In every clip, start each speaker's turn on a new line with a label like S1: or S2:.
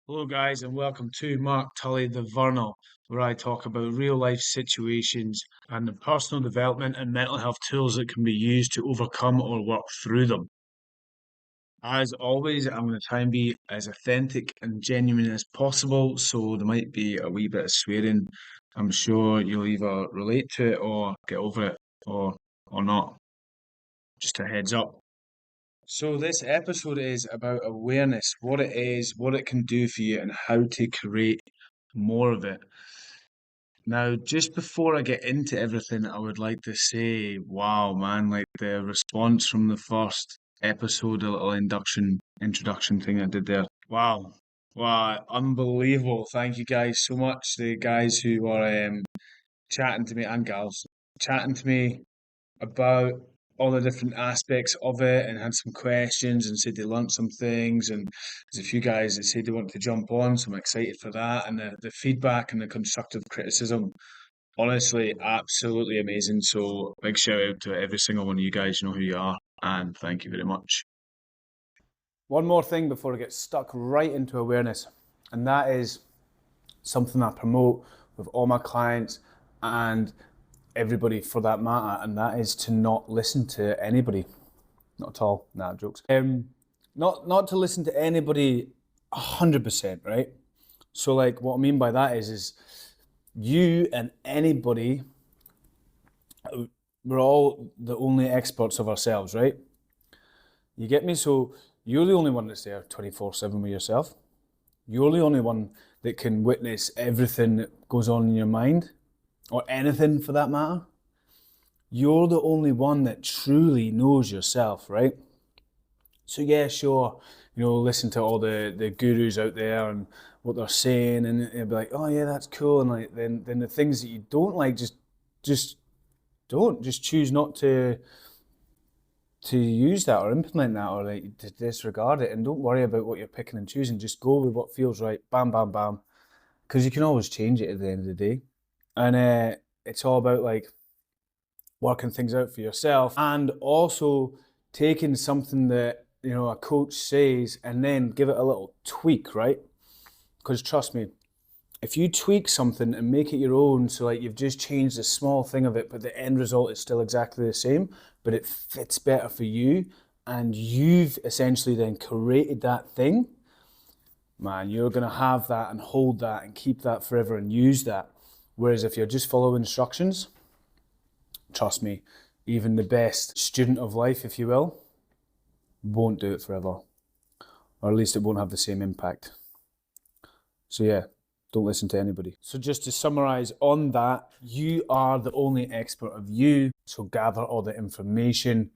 S1: Hello, guys, and welcome to Mark Tully the Vernal, where I talk about real life situations and the personal development and mental health tools that can be used to overcome or work through them. As always, I'm going to try and be as authentic and genuine as possible, so there might be a wee bit of swearing. I'm sure you'll either relate to it or get over it or not. Just a heads up. So this episode is about awareness, what it is, what it can do for you, and how to create more of it. Now, just before I get into everything, I would like to say, wow, man, like the response from the first episode, a little introduction thing I did there. Wow. Wow, unbelievable. Thank you guys so much. The guys who are chatting to me and gals, chatting to me about all the different aspects of it and had some questions and said they learnt some things. And there's a few guys that said they want to jump on, so I'm excited for that. And the feedback and the constructive criticism, honestly, absolutely amazing. So big shout out to every single one of you guys. You know who you are, and thank you very much.
S2: One more thing before I get stuck right into awareness, and that is something I promote with all my clients and everybody for that matter, and that is to not listen to anybody. Not at all. Nah, jokes. Not to listen to anybody 100%, right? So like what I mean by that is you and anybody, we're all the only experts of ourselves, right? You get me? So you're the only one that's there 24/7 with yourself. You're the only one that can witness everything that goes on in your mind, or anything for that matter. You're the only one that truly knows yourself, right? So yeah, sure, listen to all the gurus out there and what they're saying, and you'll be like, oh yeah, that's cool, and like then the things that you don't like, just don't, just choose not to use that or implement that, or like to disregard it, and don't worry about what you're picking and choosing. Just go with what feels right. Bam, bam, bam. Because you can always change it at the end of the day. And it's all about like working things out for yourself, and also taking something that a coach says and then give it a little tweak, right? Because trust me, if you tweak something and make it your own, so like you've just changed a small thing of it, but the end result is still exactly the same, but it fits better for you, and you've essentially then created that thing, man, you're going to have that and hold that and keep that forever and use that. Whereas if you're just following instructions, trust me, even the best student of life, if you will, won't do it forever. Or at least it won't have the same impact. So yeah, don't listen to anybody. So just to summarize on that, you are the only expert of you. So gather all the information,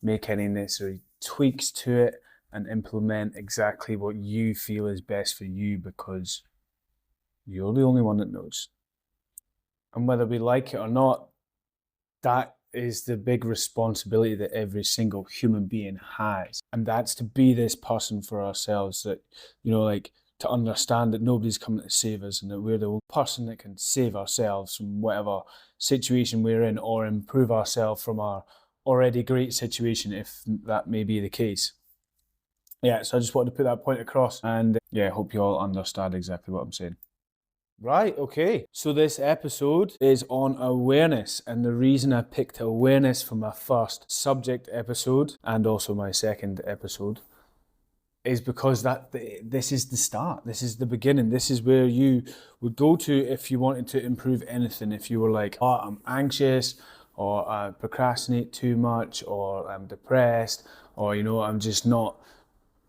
S2: make any necessary tweaks to it, and implement exactly what you feel is best for you, because you're the only one that knows. And whether we like it or not, that is the big responsibility that every single human being has. And that's to be this person for ourselves, that, like, to understand that nobody's coming to save us, and that we're the only person that can save ourselves from whatever situation we're in, or improve ourselves from our already great situation, if that may be the case. Yeah, so I just wanted to put that point across, and yeah, I hope you all understand exactly what I'm saying. Right, okay. So this episode is on awareness, and the reason I picked awareness for my first subject episode and also my second episode is because this is the start. This is the beginning. This is where you would go to if you wanted to improve anything. If you were like, oh, I'm anxious, or I procrastinate too much, or I'm depressed, or I'm just not,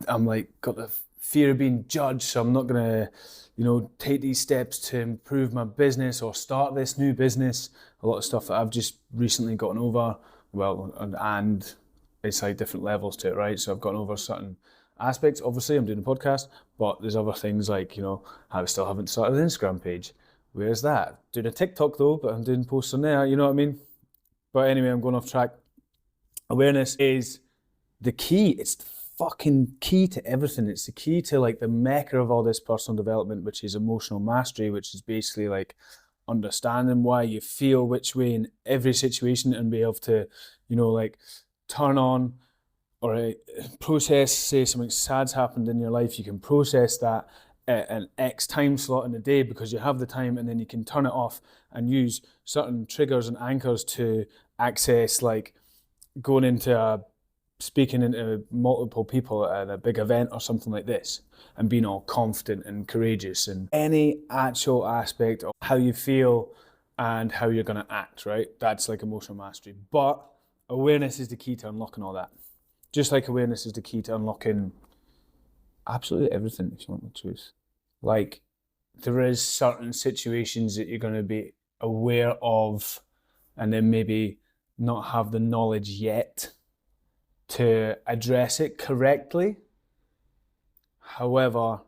S2: I'm like got the fear of being judged, so I'm not gonna, take these steps to improve my business or start this new business. A lot of stuff that I've just recently gotten over. Well, and it's like different levels to it, right? So I've gotten over certain aspects. Obviously, I'm doing a podcast, but there's other things like, I still haven't started an Instagram page. Where's that? Doing a TikTok though, but I'm doing posts on there, you know what I mean? But anyway, I'm going off track. Awareness is the key. It's the fucking key to everything. It's the key to like the mecca of all this personal development, which is emotional mastery, which is basically like understanding why you feel which way in every situation, and be able to, like turn on or process, say something sad's happened in your life, you can process that an X time slot in the day because you have the time, and then you can turn it off and use certain triggers and anchors to access, like going into speaking into multiple people at a big event or something like this, and being all confident and courageous, and any actual aspect of how you feel and how you're going to act, right? That's like emotional mastery. But awareness is the key to unlocking all that. Just like awareness is the key to unlocking absolutely everything, if you want the truth. Like, there is certain situations that you're going to be aware of and then maybe not have the knowledge yet to address it correctly. However,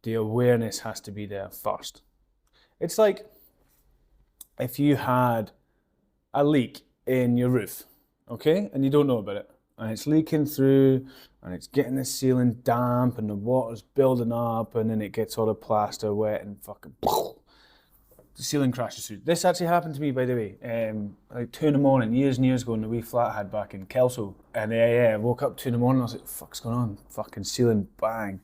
S2: the awareness has to be there first. It's like if you had a leak in your roof, okay, and you don't know about it, and it's leaking through, and it's getting the ceiling damp, and the water's building up, and then it gets all the plaster wet, and fucking the ceiling crashes through. This actually happened to me, by the way, like 2 in, years and years ago, in the wee flat I had back in Kelso, and I woke up 2 in, I was like, fuck's going on? Fucking ceiling, bang.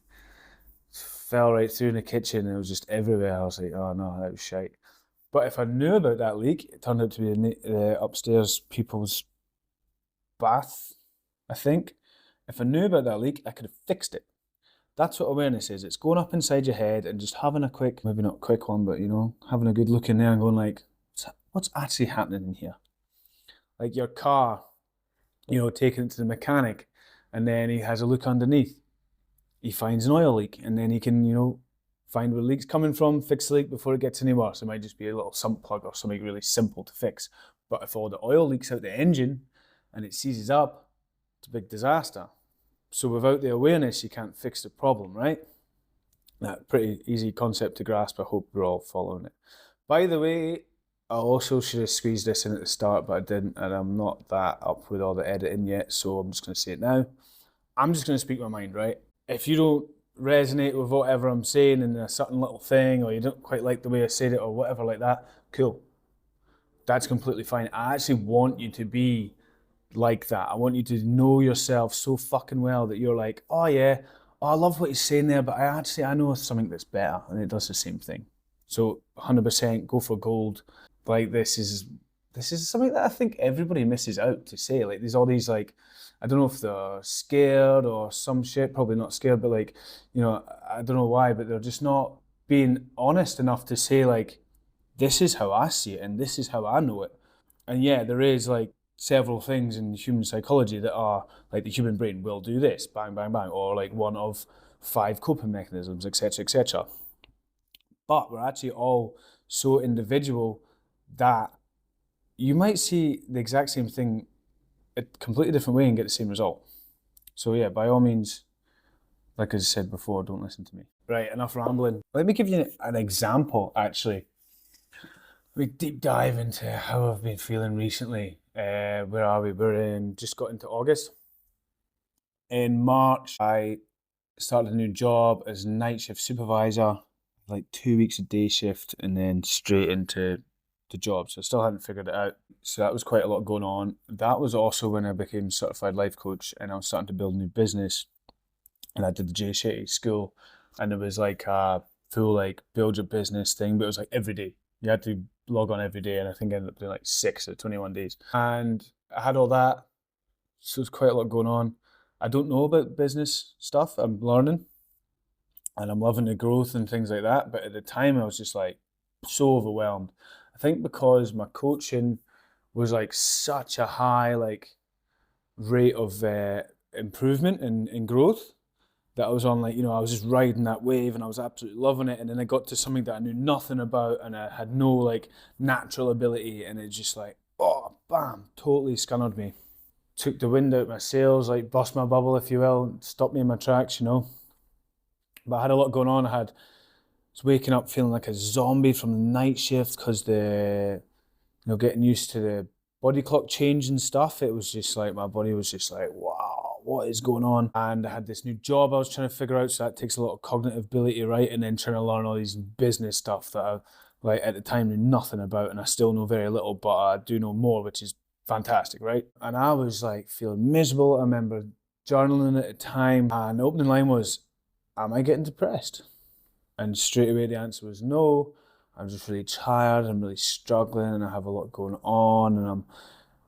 S2: Fell right through in the kitchen, and it was just everywhere. I was like, oh no, that was shite. But if I knew about that leak, it turned out to be the upstairs people's bath, I think. If I knew about that leak, I could have fixed it. That's what awareness is. It's going up inside your head and just having a quick, maybe not a quick one, but having a good look in there and going like, what's actually happening in here? Like your car, taking it to the mechanic, and then he has a look underneath. He finds an oil leak, and then he can, find where the leak's coming from, fix the leak before it gets any worse. It might just be a little sump plug or something really simple to fix. But if all the oil leaks out the engine and it seizes up, it's a big disaster. So without the awareness, you can't fix the problem, right? That pretty easy concept to grasp. I hope we're all following it. By the way, I also should have squeezed this in at the start, but I didn't, and I'm not that up with all the editing yet, so I'm just going to say it now. I'm just going to speak my mind, right? If you don't resonate with whatever I'm saying in a certain little thing, or you don't quite like the way I said it or whatever like that, cool. That's completely fine. I actually want you to be like that. I want you to know yourself so fucking well that you're like, oh yeah, I love what he's saying there, but I know something that's better, and it does the same thing. So 100% go for gold. Like this is something that I think everybody misses out to say. Like there's all these like, I don't know if they're scared or some shit, probably not scared, but like, I don't know why, but they're just not being honest enough to say like, this is how I see it and this is how I know it. And yeah, there is like several things in human psychology that are like the human brain will do this, bang, bang, bang, or like one of 5 coping mechanisms, etc., etc. But we're actually all so individual that you might see the exact same thing a completely different way and get the same result. So yeah, by all means, like I said before, don't listen to me. Right, enough rambling. Let me give you an example, actually. We deep dive into how I've been feeling recently. Where are we? Just got into August. In March, I started a new job as night shift supervisor, like 2 weeks of day shift, and then straight into the job. So I still hadn't figured it out. So that was quite a lot going on. That was also when I became certified life coach, and I was starting to build a new business. And I did the Jay Shetty school, and it was like a full like build your business thing, but it was like every day. You had to log on every day, and I think I ended up doing like 6 or 21 days. And I had all that, so there's quite a lot going on. I don't know about business stuff. I'm learning, and I'm loving the growth and things like that. But at the time, I was just like so overwhelmed. I think because my coaching was like such a high like rate of improvement and growth, that I was on like, I was just riding that wave and I was absolutely loving it. And then I got to something that I knew nothing about and I had no like natural ability, and it just like, oh, bam, totally scunnered me. Took the wind out of my sails, like bust my bubble, if you will, stopped me in my tracks, But I had a lot going on. I was waking up feeling like a zombie from the night shift because getting used to the body clock change and stuff. It was just like, my body was just like, wow, what is going on? And I had this new job I was trying to figure out, so that takes a lot of cognitive ability, right? And then trying to learn all these business stuff that I, like at the time, knew nothing about, and I still know very little, but I do know more, which is fantastic, right? And I was like feeling miserable. I remember journaling at the time, and the opening line was, am I getting depressed? And straight away the answer was no. I'm just really tired, I'm really struggling, and I have a lot going on, and I'm,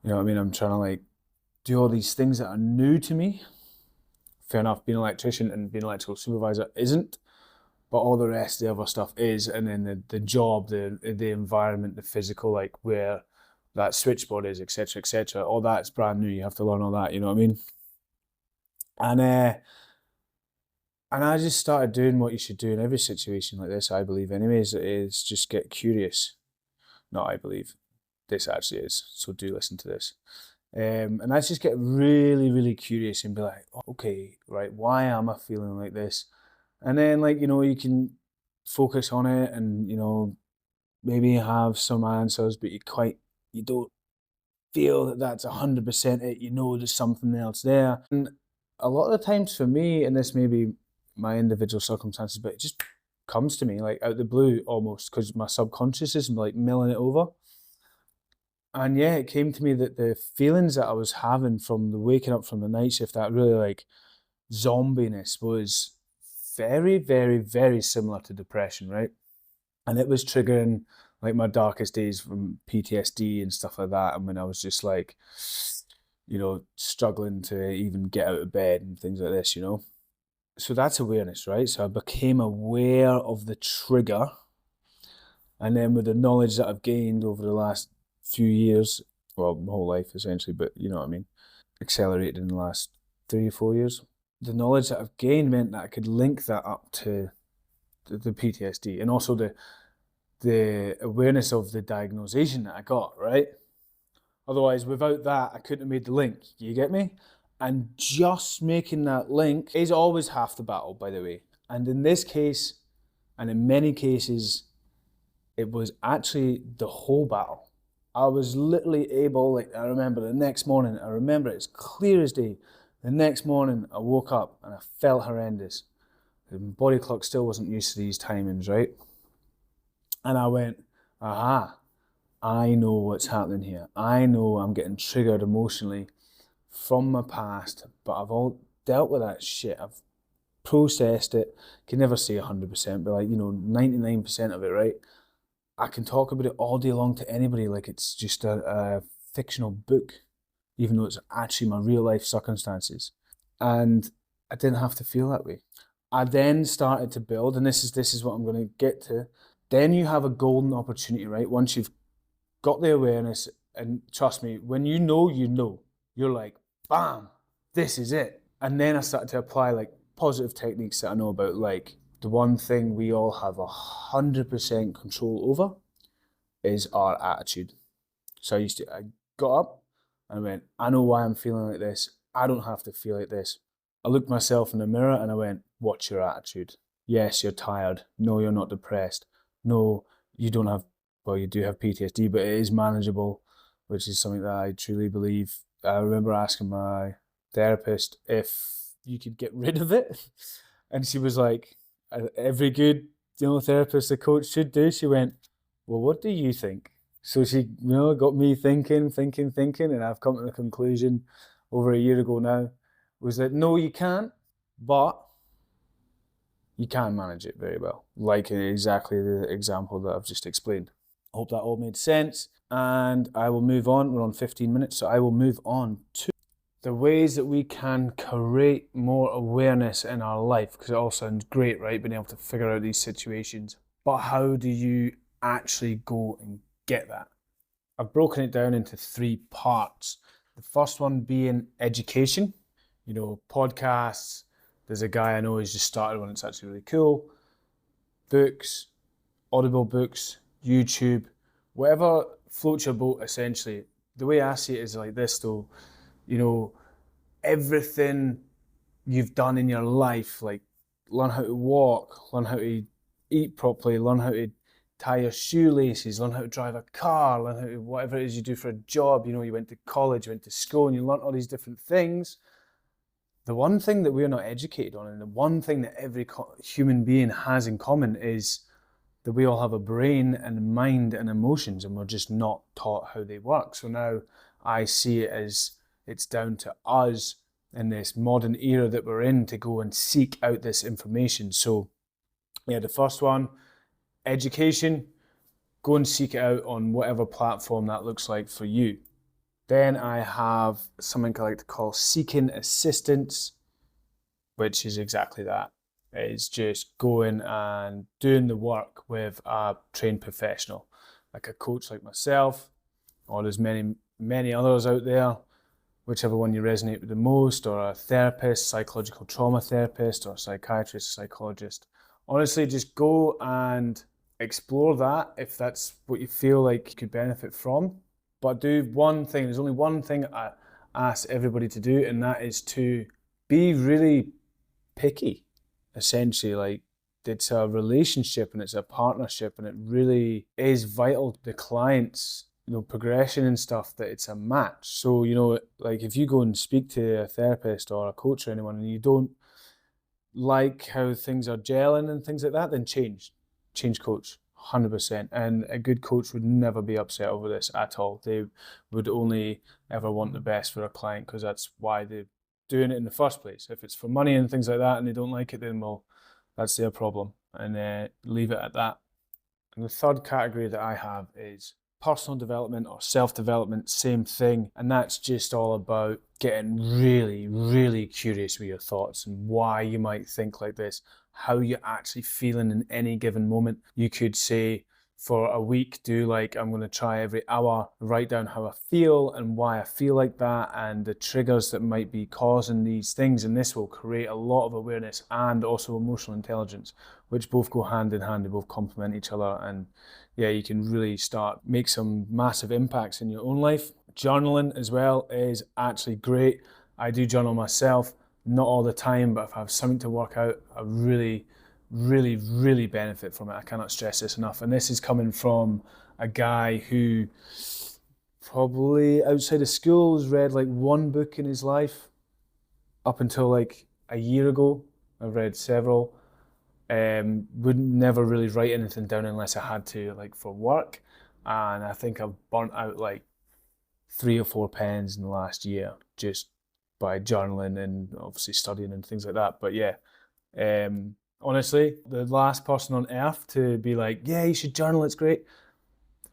S2: I'm trying to like do all these things that are new to me. Fair enough, being an electrician and being an electrical supervisor isn't, but all the rest, the other stuff is, and then the job, the environment, the physical, like where that switchboard is, etc., all that's brand new. You have to learn all that, you know what I mean? And I just started doing what you should do in every situation like this, I believe anyways, is just get curious. Not I believe. This actually is, so do listen to this. And I just get really, really curious and be like, okay, right, why am I feeling like this? And then, like, you can focus on it and, maybe have some answers, but you don't feel that that's 100% it. There's something else there. And a lot of the times for me, and this may be my individual circumstances, but it just comes to me like out the blue almost, because my subconscious is like milling it over. And yeah, it came to me that the feelings that I was having from the waking up from the night shift, that really like zombiness, was very, very, very similar to depression, right? And it was triggering like my darkest days from PTSD and stuff like that. And when I was just like, struggling to even get out of bed and things like this, So that's awareness, right? So I became aware of the trigger. And then with the knowledge that I've gained over the last few years, well, my whole life essentially, but you know what I mean, accelerated in the last 3 or 4 years. The knowledge that I've gained meant that I could link that up to the PTSD, and also the awareness of the diagnosis that I got, right? Otherwise, without that, I couldn't have made the link. You get me? And just making that link is always half the battle, by the way. And in this case, and in many cases, it was actually the whole battle. I was literally able, like, I remember the next morning, I remember it's clear as day. The next morning, I woke up and I felt horrendous. The body clock still wasn't used to these timings, right? And I went, aha, I know what's happening here. I know I'm getting triggered emotionally from my past, but I've all dealt with that shit. I've processed it. Can never say 100%, but 99% of it, right? I can talk about it all day long to anybody like it's just a fictional book, even though it's actually my real life circumstances. And I didn't have to feel that way. I then started to build, and this is what I'm going to get to. Then you have a golden opportunity, right? Once you've got the awareness, and trust me, when you know, you're like, bam, this is it. And then I started to apply like positive techniques that I know about, like the one thing we all have 100% control over is our attitude. So I got up and I went, I know why I'm feeling like this. I don't have to feel like this. I looked myself in the mirror and I went, what's your attitude? Yes, you're tired. No, you're not depressed. No, you don't have, well, you do have PTSD, but it is manageable, which is something that I truly believe. I remember asking my therapist if you could get rid of it. And she was like, every good therapist, a coach should do. She went, well, what do you think? So she got me thinking, and I've come to the conclusion over a year ago now, was that no, you can't, but you can manage it very well, like exactly the example that I've just explained. I hope that all made sense, and I will move on. We're on 15 minutes, so I will move on to the ways that we can create more awareness in our life, because it all sounds great, right, being able to figure out these situations, but how do you actually go and get that? I've broken it down into 3 parts. The first one being education, podcasts. There's a guy I know who's just started one, it's actually really cool. Books, Audible books, YouTube, whatever floats your boat, essentially. The way I see it is like this, though. Everything you've done in your life, like learn how to walk, learn how to eat properly, learn how to tie your shoelaces, learn how to drive a car, learn how to, whatever it is you do for a job. You went to college, you went to school, and you learned all these different things. The one thing that we're not educated on, and the one thing that every human being has in common, is that we all have a brain and mind and emotions, and we're just not taught how they work. So now I see it as it's down to us in this modern era that we're in to go and seek out this information. So yeah, the first one, education, go and seek it out on whatever platform that looks like for you. Then I have something I like to call seeking assistance, which is exactly that. It's just going and doing the work with a trained professional, like a coach like myself, or there's many others out there, whichever one you resonate with the most, or a therapist, psychological trauma therapist, or a psychiatrist, psychologist. Honestly, just go and explore that if that's what you feel like you could benefit from. But do one thing. There's only one thing I ask everybody to do, and that is to be really picky. Essentially, like, it's a relationship and it's a partnership, and it really is vital to the client's progression and stuff that it's a match. So like, if you go and speak to a therapist or a coach or anyone and you don't like how things are gelling and things like that, then change coach 100%. And a good coach would never be upset over this at all. They would only ever want the best for a client, because that's why they're doing it in the first place. If it's for money and things like that and they don't like it, then well, that's their problem, and leave it at that. And the third category that I have is personal development or self-development, same thing. And that's just all about getting really, really curious with your thoughts and why you might think like this, how you're actually feeling in any given moment. You could say, for a week, I'm going to try every hour, write down how I feel and why I feel like that, and the triggers that might be causing these things. And this will create a lot of awareness and also emotional intelligence, which both go hand in hand. They both complement each other. And yeah, you can really make some massive impacts in your own life. Journaling as well is actually great. I do journal myself, not all the time, but if I have something to work out, I really benefit from it. I cannot stress this enough. And this is coming from a guy who probably outside of school has read like one book in his life. Up until like a year ago, I've read several. Would never really write anything down unless I had to, like for work. And I think I've burnt out like 3 or 4 pens in the last year just by journaling and obviously studying and things like that. But yeah, honestly, the last person on earth to be like, yeah, you should journal, it's great.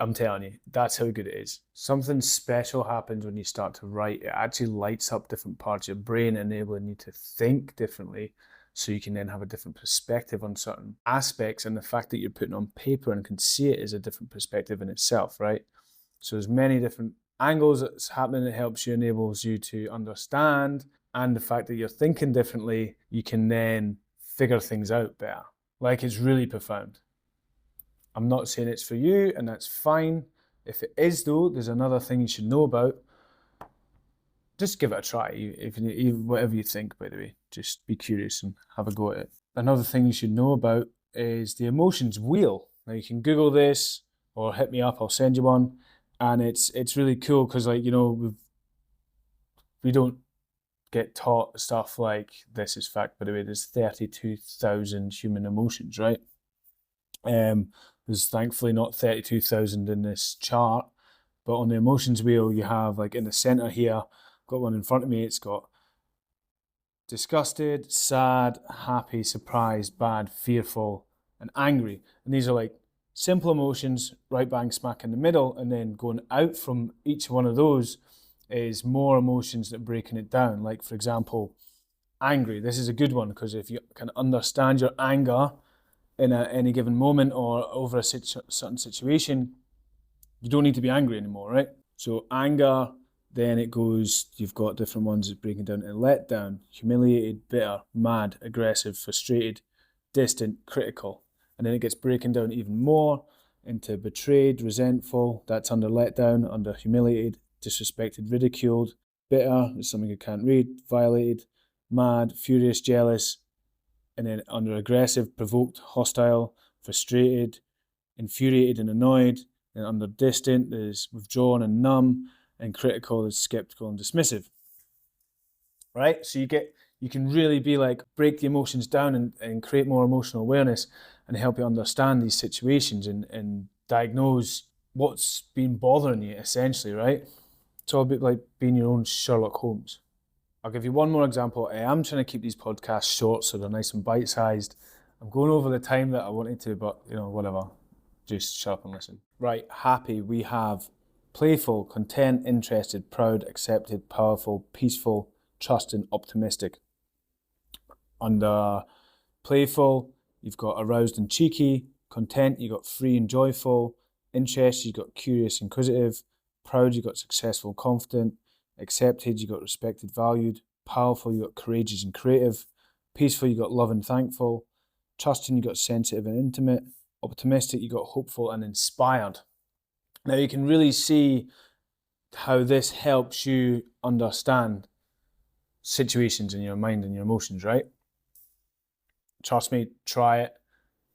S2: I'm telling you, that's how good it is. Something special happens when you start to write. It actually lights up different parts of your brain, enabling you to think differently, so you can then have a different perspective on certain aspects. And the fact that you're putting on paper and can see it is a different perspective in itself, right? So there's many different angles that's happening that helps you, enables you to understand. And the fact that you're thinking differently, you can then figure things out better. Like, it's really profound. I'm not saying it's for you, and that's fine. If it is though, there's another thing you should know about. Just give it a try. Whatever you think, by the way, just be curious and have a go at it. Another thing you should know about is the emotions wheel. Now, you can Google this or hit me up, I'll send you one. And it's really cool because, like, we don't get taught stuff like this. Is fact, by the way, there's 32,000 human emotions, right? There's thankfully not 32,000 in this chart, but on the emotions wheel, you have, like, in the center here, got one in front of me, it's got disgusted, sad, happy, surprised, bad, fearful, and angry. And these are like simple emotions, right bang smack in the middle, and then going out from each one of those is more emotions that are breaking it down. Like, for example, angry. This is a good one, because if you can understand your anger in any given moment or over a certain situation, you don't need to be angry anymore, right? So anger, then it goes, you've got different ones that's breaking down into letdown, humiliated, bitter, mad, aggressive, frustrated, distant, critical. And then it gets breaking down even more into betrayed, resentful, that's under letdown, under humiliated, disrespected, ridiculed, bitter is something you can't read, violated, mad, furious, jealous, and then under aggressive, provoked, hostile, frustrated, infuriated and annoyed. And under distant, there's withdrawn and numb, and critical is skeptical and dismissive. Right? So you can really be like, break the emotions down and create more emotional awareness and help you understand these situations and diagnose what's been bothering you, essentially, right? It's all a bit like being your own Sherlock Holmes. I'll give you one more example. I am trying to keep these podcasts short so they're nice and bite-sized. I'm going over the time that I wanted to, but whatever. Just shut up and listen. Right, happy. We have playful, content, interested, proud, accepted, powerful, peaceful, trusting, optimistic. Under playful, you've got aroused and cheeky. Content, you've got free and joyful. Interest, you've got curious, inquisitive. Proud, you've got successful, confident. Accepted, you got respected, valued. Powerful, you got courageous and creative. Peaceful, you got love and thankful. Trusting, you got sensitive and intimate. Optimistic, you got hopeful and inspired. Now you can really see how this helps you understand situations in your mind and your emotions, right? Trust me, try it.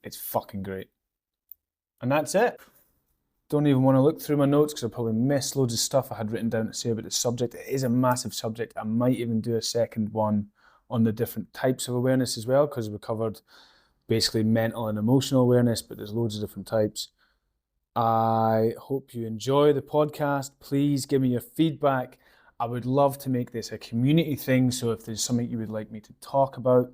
S2: It's fucking great. And that's it. Don't even want to look through my notes because I probably missed loads of stuff I had written down to say about the subject. It is a massive subject. I might even do a second one on the different types of awareness as well, because we covered basically mental and emotional awareness, but there's loads of different types. I hope you enjoy the podcast. Please give me your feedback. I would love to make this a community thing, so if there's something you would like me to talk about,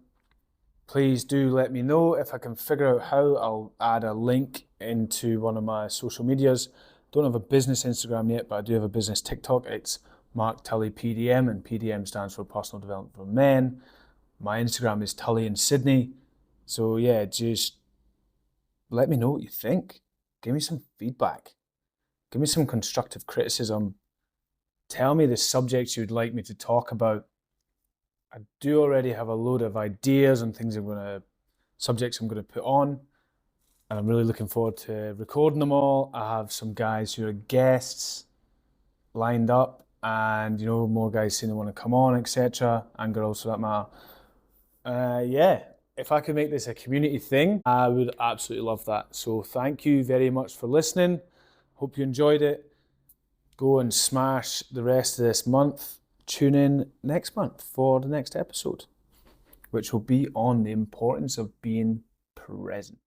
S2: please do let me know. If I can figure out how, I'll add a link into one of my social medias. Don't have a business Instagram yet, but I do have a business TikTok. It's Mark Tully PDM, and PDM stands for Personal Development for Men. My Instagram is Tully in Sydney. So yeah, just let me know what you think. Give me some feedback. Give me some constructive criticism. Tell me the subjects you'd like me to talk about. I do already have a load of ideas on subjects I'm going to put on, and I'm really looking forward to recording them all. I have some guys who are guests lined up, and more guys saying they want to come on, etc., and girls for that matter. Yeah, if I could make this a community thing, I would absolutely love that. So thank you very much for listening. Hope you enjoyed it. Go and smash the rest of this month. Tune in next month for the next episode, which will be on the importance of being present.